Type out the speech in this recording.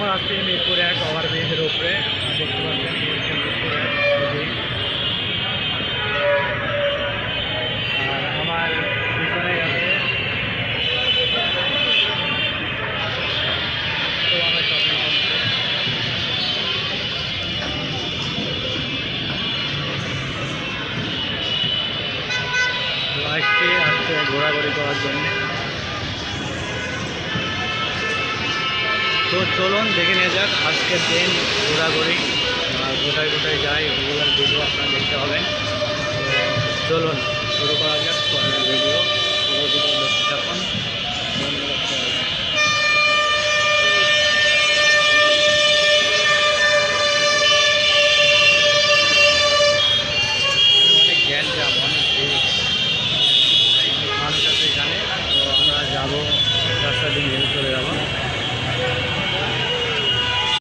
এখন আসছি মিরপুর 1 ওভারব্রিজের উপরে। দেখতে পাচ্ছেন মিরপুর 1 ওভারব্রিজ। আর আমার পিছনে আছে তো আমার শপিং করছে। তো আসছি আজকে ঘোরাঘুরি করার জন্য। তো চলুন দেখে নিয়ে যাক আজকের দিন ঘোরাঘুরি, কোথায় কোথায় যাই ওগুলোর ভিডিও আপনারা দেখতে হবেন। তো চলুন শুরু করা যাক পরের ভিডিও। পুরো ভিডিও দেখতে থাকুন। ধন্যবাদ।